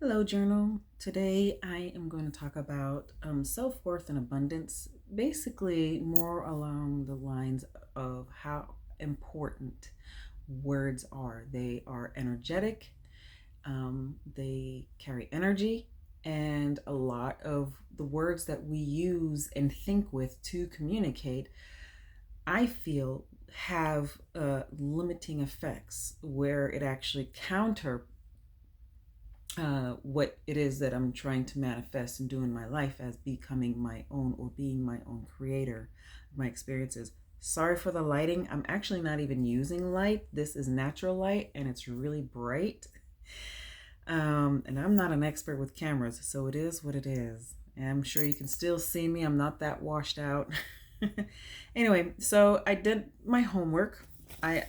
Hello, Journal. Today I am going to talk about self worth and abundance, basically, more along the lines of how important words are. They are energetic, they carry energy, and a lot of the words that we use and think with to communicate, I feel, have limiting effects where it actually what it is that I'm trying to manifest and do in my life as becoming my own or being my own creator of my experiences. Sorry for the lighting. I'm actually not even using light. This is natural light and it's really bright. And I'm not an expert with cameras, so it is what it is. And I'm sure you can still see me. I'm not that washed out. Anyway, so I did my homework. I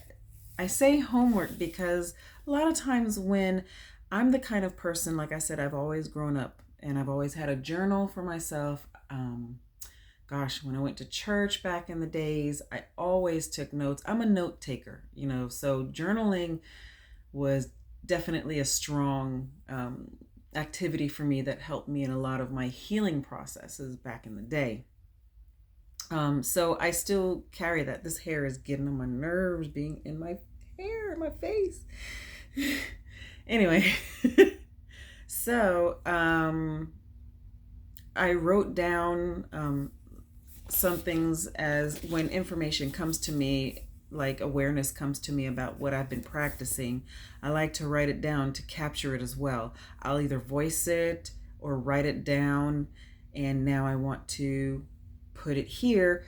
I say homework because a lot of times when I'm the kind of person, like I said, I've always grown up and I've always had a journal for myself. When I went to church back in the days, I always took notes. I'm a note taker, so journaling was definitely a strong activity for me that helped me in a lot of my healing processes back in the day. So I still carry that. This hair is getting on my nerves, being in my hair, in my face. Anyway, so I wrote down some things as when information comes to me, like awareness comes to me about what I've been practicing. I like to write it down to capture it as well. I'll either voice it or write it down, and now I want to put it here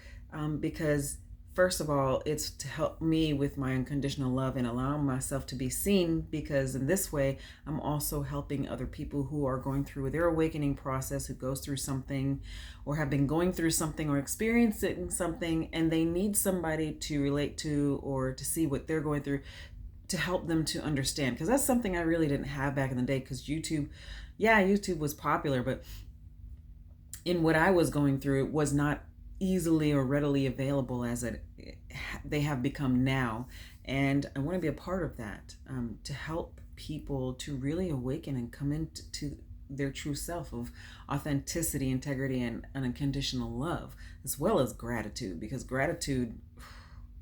because first of all, it's to help me with my unconditional love and allowing myself to be seen, because in this way I'm also helping other people who are going through their awakening process, who goes through something or have been going through something or experiencing something, and they need somebody to relate to or to see what they're going through, to help them to understand, because that's something I really didn't have back in the day. Because YouTube was popular, but in what I was going through, it was not easily or readily available as they have become now. And I want to be a part of that, to help people to really awaken and come into their true self of authenticity, integrity, and unconditional love, as well as gratitude, because gratitude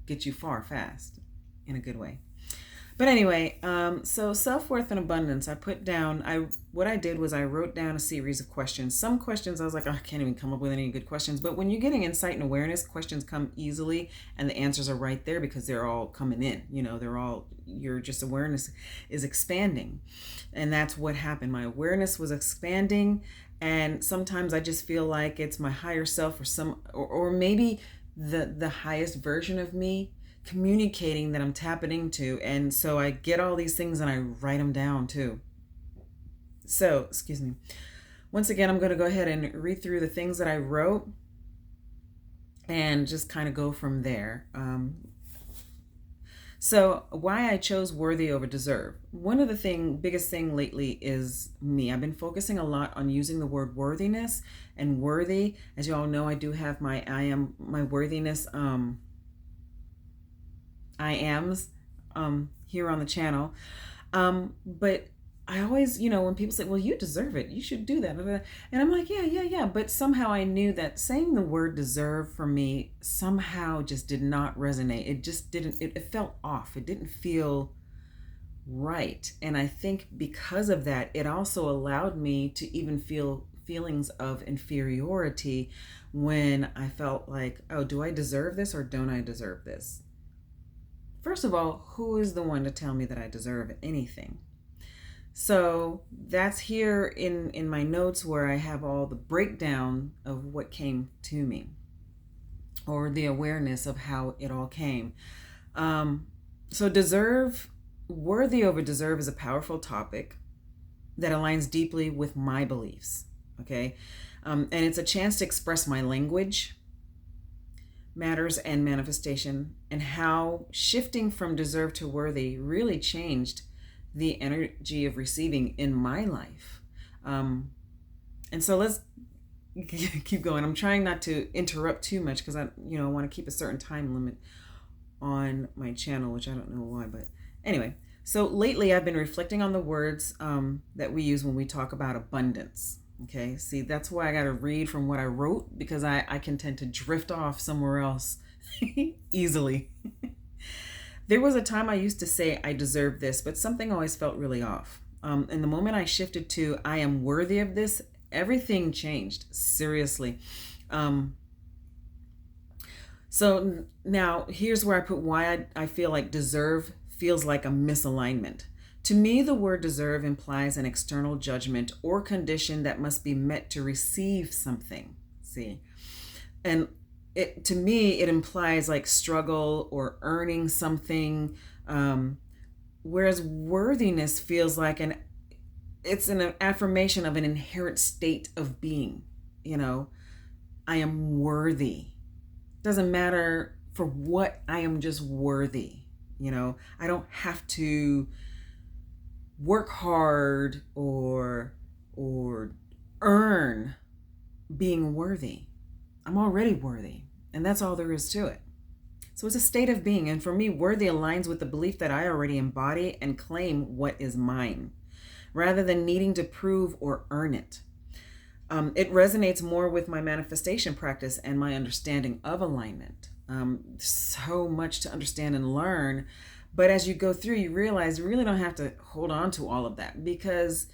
gets you far fast in a good way. But anyway, so self-worth and abundance, I put down, what I did was I wrote down a series of questions. Some questions I was like, oh, I can't even come up with any good questions. But when you're getting insight and awareness, questions come easily and the answers are right there because they're all coming in. Your just awareness is expanding. And that's what happened. My awareness was expanding. And sometimes I just feel like it's my higher self or maybe the highest version of me communicating that I'm tapping into. And so I get all these things and I write them down too. So, excuse me. Once again, I'm going to go ahead and read through the things that I wrote and just kind of go from there. So why I chose worthy over deserve. One of the biggest thing lately is me. I've been focusing a lot on using the word worthiness and worthy. As you all know, I do have my worthiness I ams here on the channel. But I always, when people say, well, you deserve it, you should do that. And I'm like, yeah. But somehow I knew that saying the word deserve for me somehow just did not resonate. It just didn't, it felt off. It didn't feel right. And I think because of that, it also allowed me to even feel feelings of inferiority when I felt like, oh, do I deserve this or don't I deserve this? First of all, who is the one to tell me that I deserve anything? So that's here in my notes where I have all the breakdown of what came to me, or the awareness of how it all came. So worthy over deserve is a powerful topic that aligns deeply with my beliefs. Okay. And it's a chance to express my language, matters, and manifestation, and how shifting from deserve to worthy really changed the energy of receiving in my life. And so let's keep going. I'm trying not to interrupt too much because I want to keep a certain time limit on my channel, which I don't know why, but anyway. So lately, I've been reflecting on the words that we use when we talk about abundance. Okay, see, that's why I got to read from what I wrote, because I can tend to drift off somewhere else easily. There was a time I used to say I deserve this, but something always felt really off. And the moment I shifted to I am worthy of this, everything changed. Seriously. Um, so now here's where I put why I feel like deserve feels like a misalignment. To me, the word deserve implies an external judgment or condition that must be met to receive something. See? And to me, it implies like struggle or earning something. Whereas worthiness feels like it's an affirmation of an inherent state of being. You know, I am worthy. Doesn't matter for what, I am just worthy. You know, I don't have to work hard or earn being worthy. I'm already worthy, and that's all there is to it. So it's a state of being, and for me, worthy aligns with the belief that I already embody and claim what is mine, rather than needing to prove or earn it. It resonates more with my manifestation practice and my understanding of alignment. So much to understand and learn, but as you go through, you realize you really don't have to hold on to all of that, because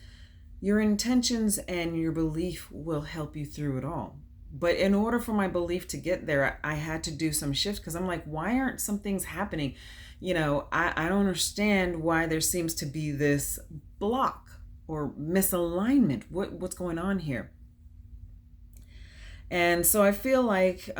your intentions and your belief will help you through it all. But in order for my belief to get there, I had to do some shifts, because I'm like, why aren't some things happening? You know, I don't understand why there seems to be this block or misalignment. What's going on here? And so I feel like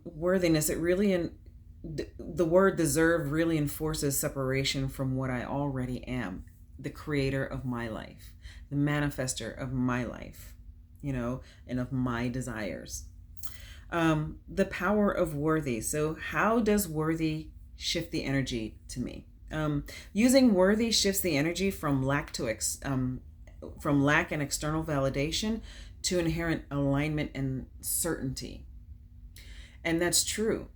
worthiness, the word deserve really enforces separation from what I already am, the creator of my life, the manifester of my life, you know, and of my desires. The power of worthy. So how does worthy shift the energy to me? Using worthy shifts the energy from lack and external validation to inherent alignment and certainty. And that's true,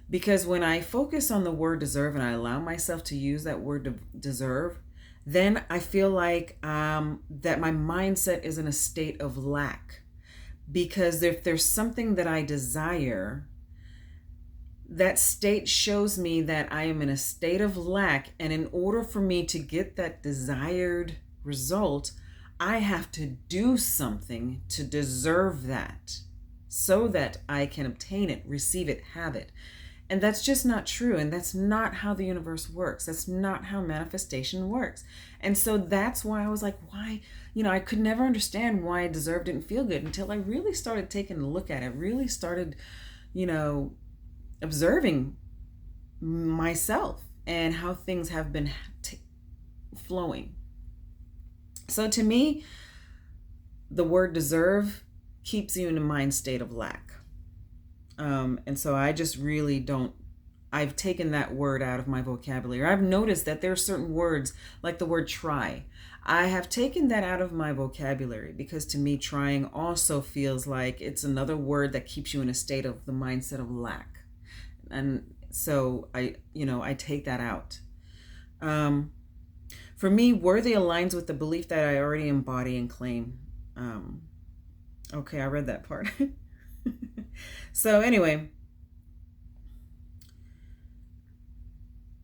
because when I focus on the word deserve and I allow myself to use that word deserve, then I feel like that my mindset is in a state of lack. Because if there's something that I desire, that state shows me that I am in a state of lack. And in order for me to get that desired result, I have to do something to deserve that so that I can obtain it, receive it, have it. And that's just not true. And that's not how the universe works. That's not how manifestation works. And so that's why I was like, why? You know, I could never understand why deserve didn't feel good until I really started taking a look at it, really started, you know, observing myself and how things have been flowing. So to me, the word deserve keeps you in a mind state of lack. And so I just really don't, I've taken that word out of my vocabulary. I've noticed that there are certain words, like the word try. I have taken that out of my vocabulary, because to me, trying also feels like it's another word that keeps you in a state of the mindset of lack. And so I take that out. For me, worthy aligns with the belief that I already embody and claim. Okay, I read that part. So anyway,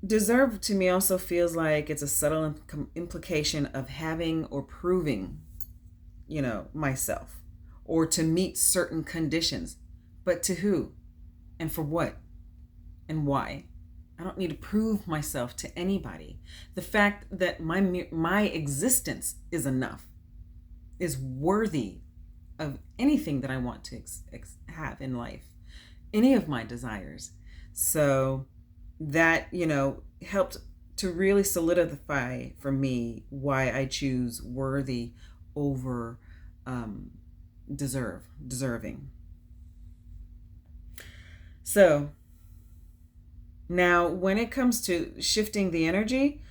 deserve to me also feels like it's a subtle implication of having or proving, you know, myself, or to meet certain conditions. But to who and for what and why? I don't need to prove myself to anybody. The fact that my existence is enough, is worthy of anything that I want to have in life, any of my desires. So that, you know, helped to really solidify for me why I choose worthy over deserving. So now when it comes to shifting the energy,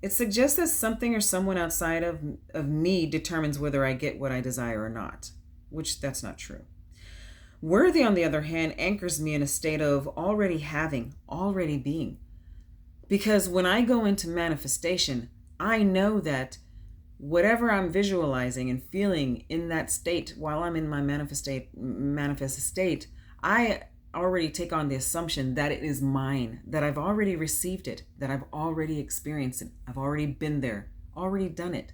it suggests that something or someone outside of me determines whether I get what I desire or not, which that's not true. Worthy, on the other hand, anchors me in a state of already having, already being. Because when I go into manifestation, I know that whatever I'm visualizing and feeling in that state while I'm in my manifest state, I already take on the assumption that it is mine, that I've already received it, that I've already experienced it, I've already been there, already done it.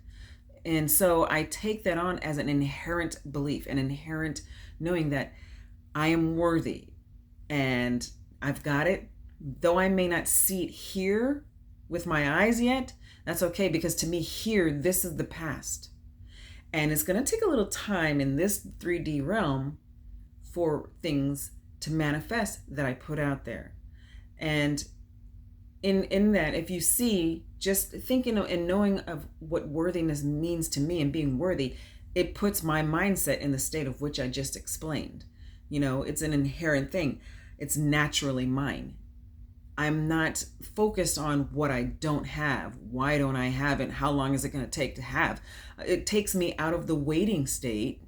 And so I take that on as an inherent belief, an inherent knowing that I am worthy and I've got it. Though I may not see it here with my eyes yet, that's okay, because to me here, this is the past. And it's going to take a little time in this 3D realm for things to manifest that I put out there. And in that, if you see, just thinking and knowing of what worthiness means to me and being worthy, it puts my mindset in the state of which I just explained. It's an inherent thing. It's naturally mine. I'm not focused on what I don't have. Why don't I have it? How long is it going to take to have? It takes me out of the waiting state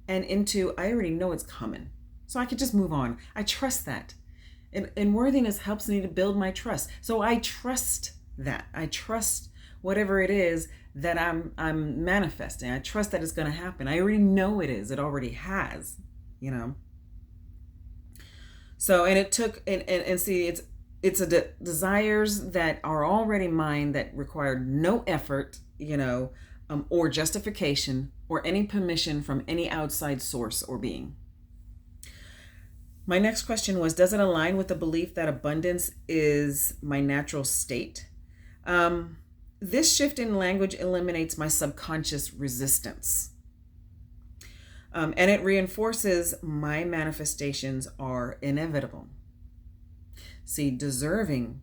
and into, I already know it's coming. So I could just move on. I trust that. And worthiness helps me to build my trust. So I trust that. I trust whatever it is that I'm manifesting. I trust that it's going to happen. I already know it is. It already has, So, and it took, and see, it's desires that are already mine that required no effort, or justification or any permission from any outside source or being. My next question was, does it align with the belief that abundance is my natural state? This shift in language eliminates my subconscious resistance. And it reinforces my manifestations are inevitable. See, deserving,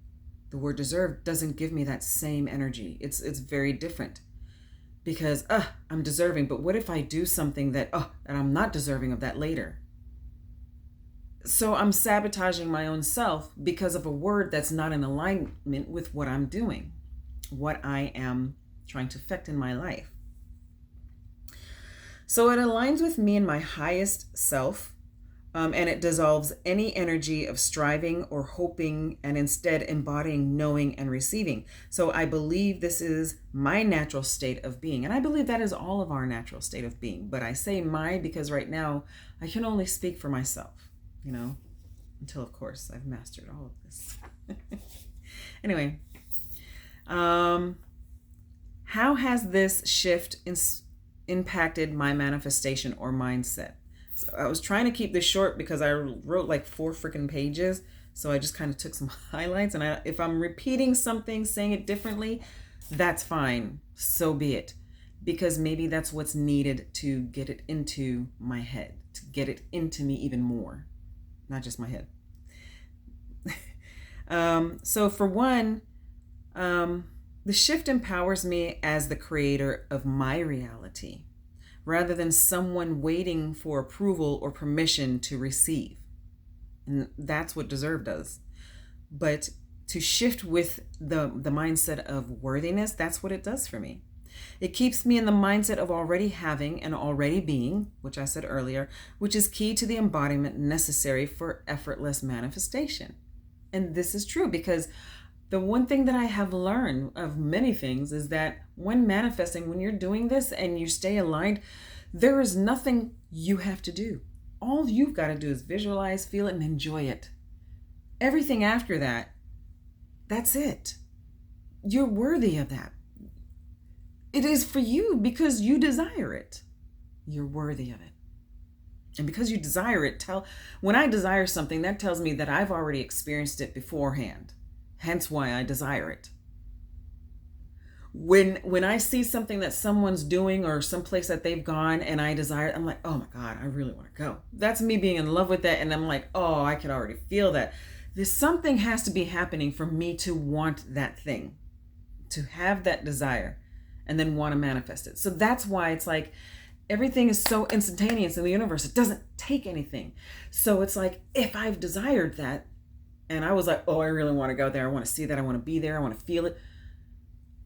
the word deserve doesn't give me that same energy. It's very different, because I'm deserving, but what if I do something that I'm not deserving of that later? So I'm sabotaging my own self because of a word that's not in alignment with what I'm doing, what I am trying to affect in my life. So it aligns with me and my highest self, and it dissolves any energy of striving or hoping, and instead embodying knowing and receiving. So I believe this is my natural state of being, and I believe that is all of our natural state of being. But I say my because right now I can only speak for myself, until of course I've mastered all of this. Anyway, how has this shift impacted my manifestation or mindset? So I was trying to keep this short because I wrote like 4 freaking pages. So I just kind of took some highlights, and if I'm repeating something, saying it differently, that's fine. So be it. Because maybe that's what's needed to get it into my head, to get it into me even more, not just my head. So for one, the shift empowers me as the creator of my reality, rather than someone waiting for approval or permission to receive. And that's what deserve does. But to shift with the mindset of worthiness, that's what it does for me. It keeps me in the mindset of already having and already being, which I said earlier, which is key to the embodiment necessary for effortless manifestation. And this is true, because the one thing that I have learned of many things is that when manifesting, when you're doing this and you stay aligned, there is nothing you have to do. All you've got to do is visualize, feel it, and enjoy it. Everything after that, that's it. You're worthy of that. It is for you because you desire it. You're worthy of it. And because you desire it, when I desire something, that tells me that I've already experienced it beforehand. Hence why I desire it. When I see something that someone's doing or someplace that they've gone and I desire it, I'm like, oh my God, I really want to go. That's me being in love with that. And I'm like, oh, I can already feel that. There's something has to be happening for me to want that thing, to have that desire, and then want to manifest it. So that's why it's like, everything is so instantaneous in the universe. It doesn't take anything. So it's like, if I've desired that, and I was like, oh, I really want to go there. I want to see that. I want to be there. I want to feel it.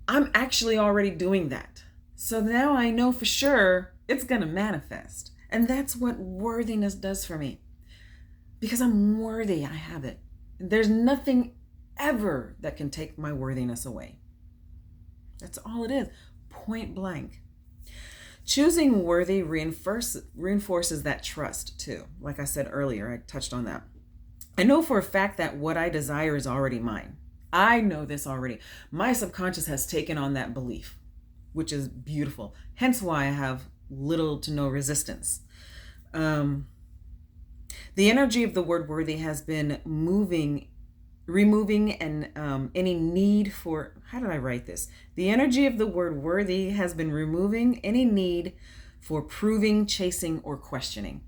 I'm actually already doing that. So now I know for sure it's going to manifest. And that's what worthiness does for me. Because I'm worthy, I have it. There's nothing ever that can take my worthiness away. That's all it is, point blank. Choosing worthy reinforces that trust too. Like I said earlier, I touched on that. I know for a fact that what I desire is already mine. I know this already. My subconscious has taken on that belief, which is beautiful. Hence why I have little to no resistance. The energy of the word worthy has been removing any need for, how did I write this? The energy of the word worthy has been removing any need for proving, chasing, or questioning.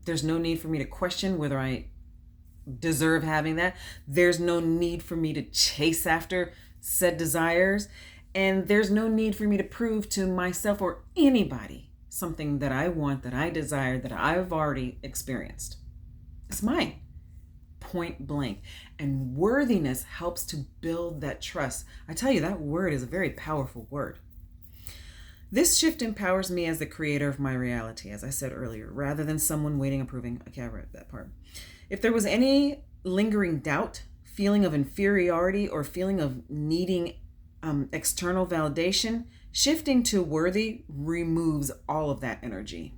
There's no need for me to question whether I deserve having that. There's no need for me to chase after said desires. And there's no need for me to prove to myself or anybody something that I want, that I desire, that I've already experienced. It's mine. Point blank. And worthiness helps to build that trust. I tell you, that word is a very powerful word. This shift empowers me as the creator of my reality, as I said earlier, rather than someone waiting, approving. Okay, I read that part. If there was any lingering doubt, feeling of inferiority, or feeling of needing external validation, shifting to worthy removes all of that energy.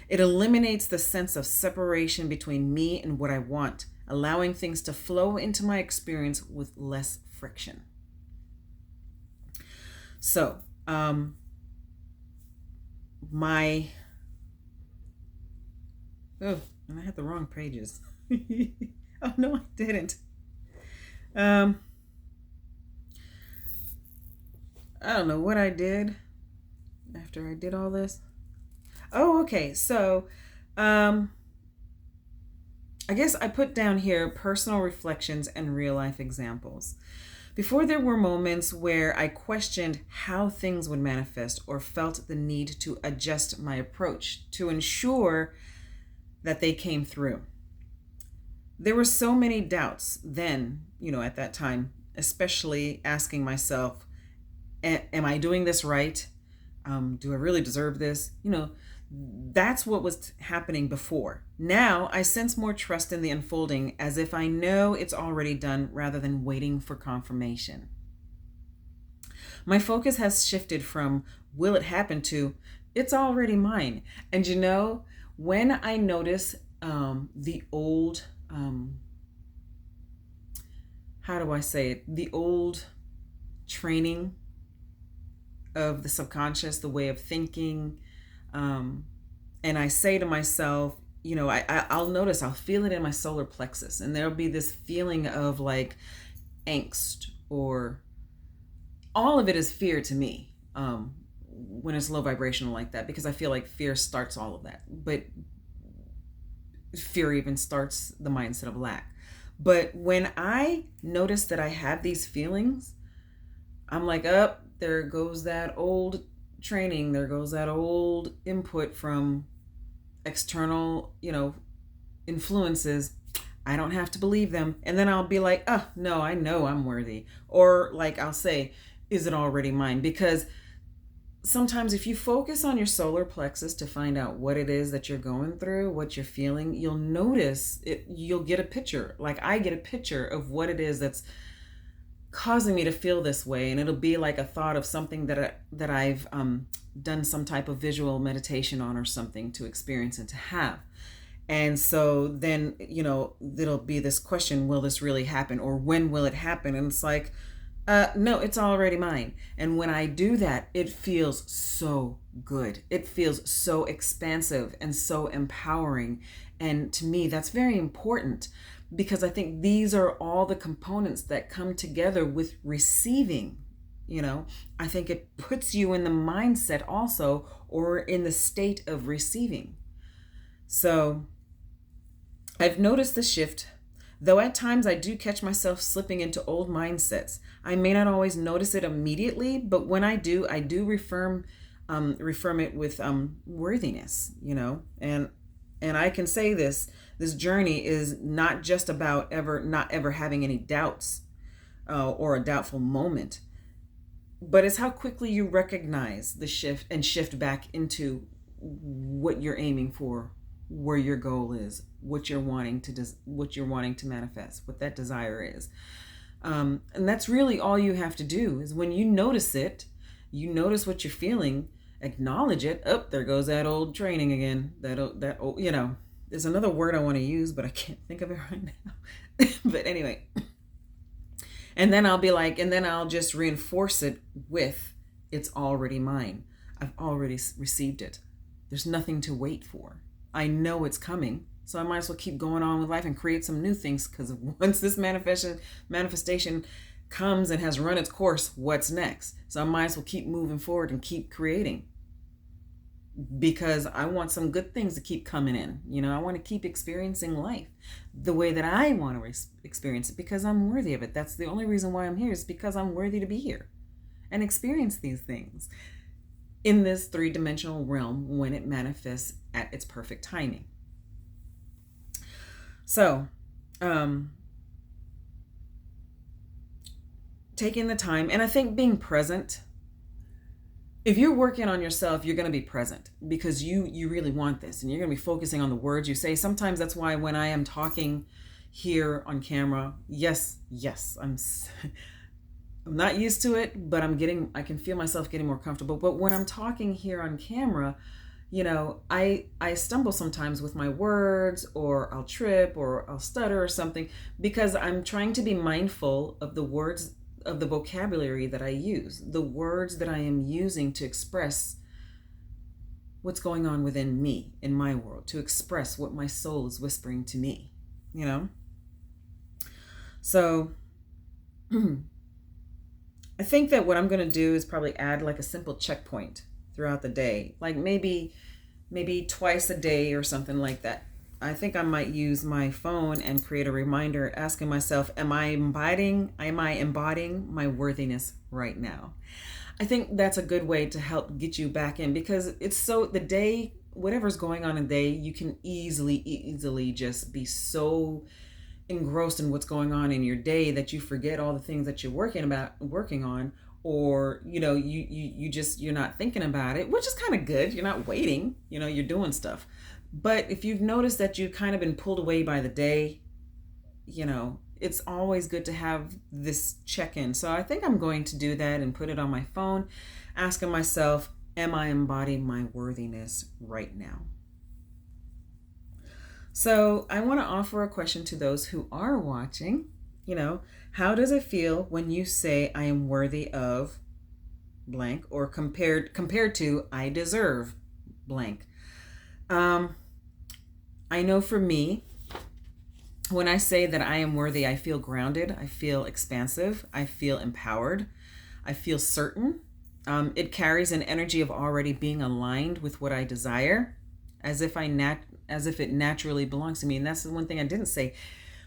It eliminates the sense of separation between me and what I want, allowing things to flow into my experience with less friction. So, and I had the wrong pages. Oh, no, I didn't. I don't know what I did after I did all this. Oh, okay. So, I guess I put down here personal reflections and real life examples. Before, there were moments where I questioned how things would manifest or felt the need to adjust my approach to ensure that they came through. There were so many doubts then, at that time, especially asking myself, am I doing this right? Do I really deserve this? That's what was happening before. Now I sense more trust in the unfolding, as if I know it's already done rather than waiting for confirmation. My focus has shifted from will it happen to it's already mine. And when I notice the old, how do I say it? The old training of the subconscious, the way of thinking, and I say to myself, I'll notice, I'll feel it in my solar plexus, and there'll be this feeling of like angst, or all of it is fear to me when it's low vibrational like that, because I feel like fear starts all of that. But fear even starts the mindset of lack. But when I notice that I have these feelings, I'm like, there goes that old training, there goes that old input from external, influences. I don't have to believe them. And then I'll be like, no, I know I'm worthy. Or like I'll say, is it already mine? Because sometimes if you focus on your solar plexus to find out what it is that you're going through, what you're feeling, you'll notice it, you'll get a picture. Like I get a picture of what it is that's causing me to feel this way, and it'll be like a thought of something that I've done some type of visual meditation on, or something to experience and to have. And so then there'll be this question, will this really happen, or when will it happen? And it's like, no, it's already mine. And when I do that, it feels so good. It feels so expansive and so empowering. And to me, that's very important, because I think these are all the components that come together with receiving. I think it puts you in the mindset also, or in the state of receiving. So I've noticed the shift, though at times I do catch myself slipping into old mindsets. I may not always notice it immediately, but when I do refirm it with worthiness, and I can say this journey is not just about not ever having any doubts or a doubtful moment, but it's how quickly you recognize the shift and shift back into what you're aiming for where your goal is, what you're wanting to manifest, what that desire is. And that's really all you have to do is when you notice it, you notice what you're feeling, acknowledge it. Oh, there goes that old training again. That old, there's another word I want to use, but I can't think of it right now. But anyway, and then I'll just reinforce it with, it's already mine. I've already received it. There's nothing to wait for. I know it's coming. So I might as well keep going on with life and create some new things, because once this manifestation comes and has run its course, what's next? So I might as well keep moving forward and keep creating, because I want some good things to keep coming in. I want to keep experiencing life the way that I want to experience it, because I'm worthy of it. That's the only reason why I'm here, is because I'm worthy to be here and experience these things in this three-dimensional realm when it manifests at its perfect timing. So, taking the time, and I think being present. If you're working on yourself, you're going to be present, because you really want this, and you're going to be focusing on the words you say. Sometimes that's why when I am talking here on camera, yes, I'm not used to it, but I can feel myself getting more comfortable. But when I'm talking here on camera, I stumble sometimes with my words, or I'll trip, or I'll stutter or something, because I'm trying to be mindful of the words, of the vocabulary that I use, the words that I am using to express what's going on within me, in my world, to express what my soul is whispering to me, So I think that what I'm going to do is probably add like a simple checkpoint throughout the day, like maybe twice a day or something like that. I think I might use my phone and create a reminder asking myself, am I embodying my worthiness right now? I think that's a good way to help get you back in, because it's so, the day, whatever's going on in the day, you can easily just be so engrossed in what's going on in your day that you forget all the things that you're working on, or you're not thinking about it, which is kind of good. You're not waiting, you're doing stuff. But if you've noticed that you've kind of been pulled away by the day, it's always good to have this check-in. So I think I'm going to do that and put it on my phone, asking myself, am I embodying my worthiness right now? So I want to offer a question to those who are watching. How does it feel when you say I am worthy of blank, or compared to I deserve blank? I know for me, when I say that I am worthy, I feel grounded, I feel expansive, I feel empowered, I feel certain. It carries an energy of already being aligned with what I desire, as if it naturally belongs to me. And that's the one thing I didn't say.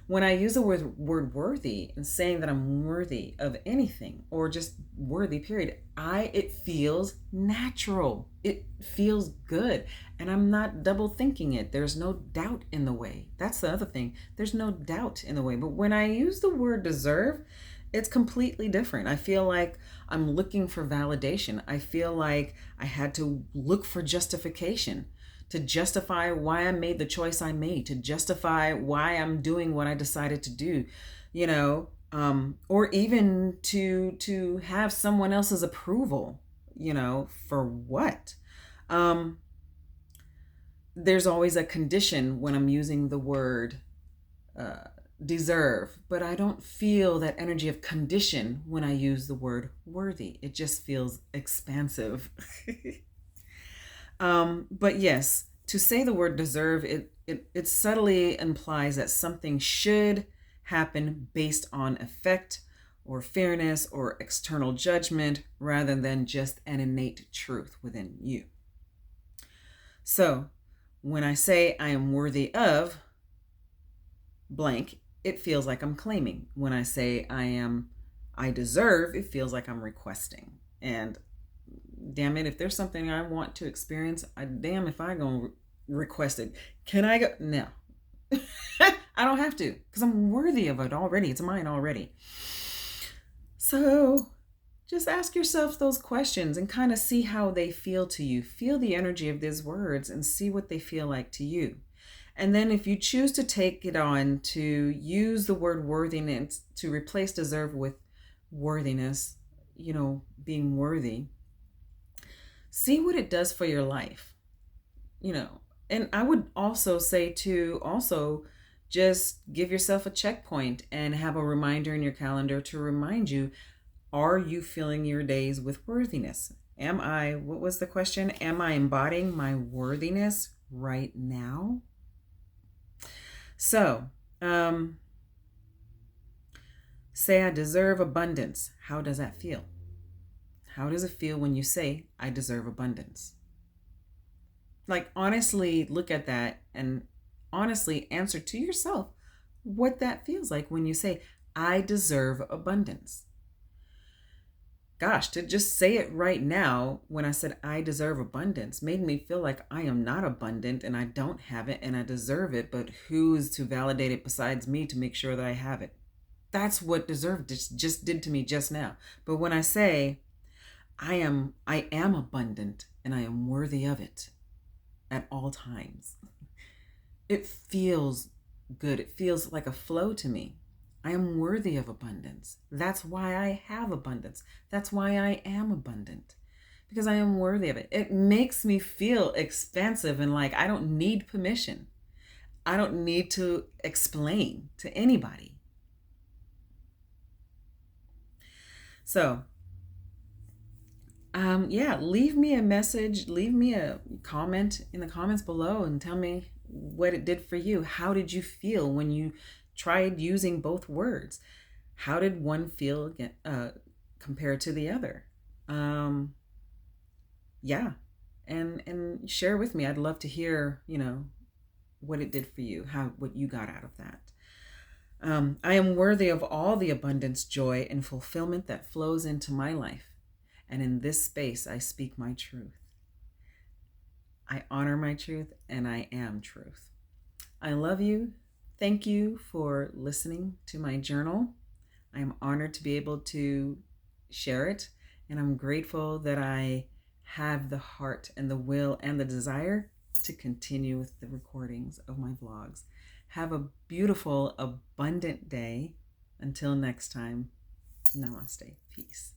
When I use the word worthy and saying that I'm worthy of anything, or just worthy, period, it feels natural. It feels good. And I'm not double thinking it. There's no doubt in the way. That's the other thing. There's no doubt in the way. But when I use the word deserve, it's completely different. I feel like I'm looking for validation. I feel like I had to look for justification, to justify why I made the choice I made, to justify why I'm doing what I decided to do, or even to have someone else's approval, for what? There's always a condition when I'm using the word deserve, but I don't feel that energy of condition when I use the word worthy. It just feels expansive. But yes, to say the word deserve, it subtly implies that something should happen based on effect or fairness or external judgment, rather than just an innate truth within you. So when I say I am worthy of blank, it feels like I'm claiming. When I say I deserve, it feels like I'm requesting. And damn it, if there's something I want to experience, damn if I gonna request it. Can I go? No. I don't have to, because I'm worthy of it already. It's mine already. So just ask yourself those questions and kind of see how they feel to you. Feel the energy of these words and see what they feel like to you. And then if you choose to take it on to use the word worthiness to replace deserve with worthiness, being worthy, see what it does for your life, And I would also say to also just give yourself a checkpoint and have a reminder in your calendar to remind you, are you filling your days with worthiness? What was the question? Am I embodying my worthiness right now? So, say I deserve abundance. How does that feel? How does it feel when you say, I deserve abundance? Like, honestly, look at that and honestly answer to yourself what that feels like when you say, I deserve abundance. Gosh, to just say it right now when I said I deserve abundance made me feel like I am not abundant and I don't have it and I deserve it, but who's to validate it besides me to make sure that I have it? That's what deserve just did to me just now. But when I say I am abundant and I am worthy of it at all times, it feels good. It feels like a flow to me. I am worthy of abundance. That's why I have abundance. That's why I am abundant, because I am worthy of it. It makes me feel expansive and like I don't need permission. I don't need to explain to anybody. So, leave me a message, leave me a comment in the comments below and tell me what it did for you. How did you feel when you tried using both words? How did one feel compared to the other? Yeah, and share with me. I'd love to hear, what it did for you, what you got out of that. I am worthy of all the abundance, joy, and fulfillment that flows into my life. And in this space, I speak my truth. I honor my truth, and I am truth. I love you. Thank you for listening to my journal. I am honored to be able to share it, and I'm grateful that I have the heart and the will and the desire to continue with the recordings of my vlogs. Have a beautiful, abundant day. Until next time, namaste. Peace.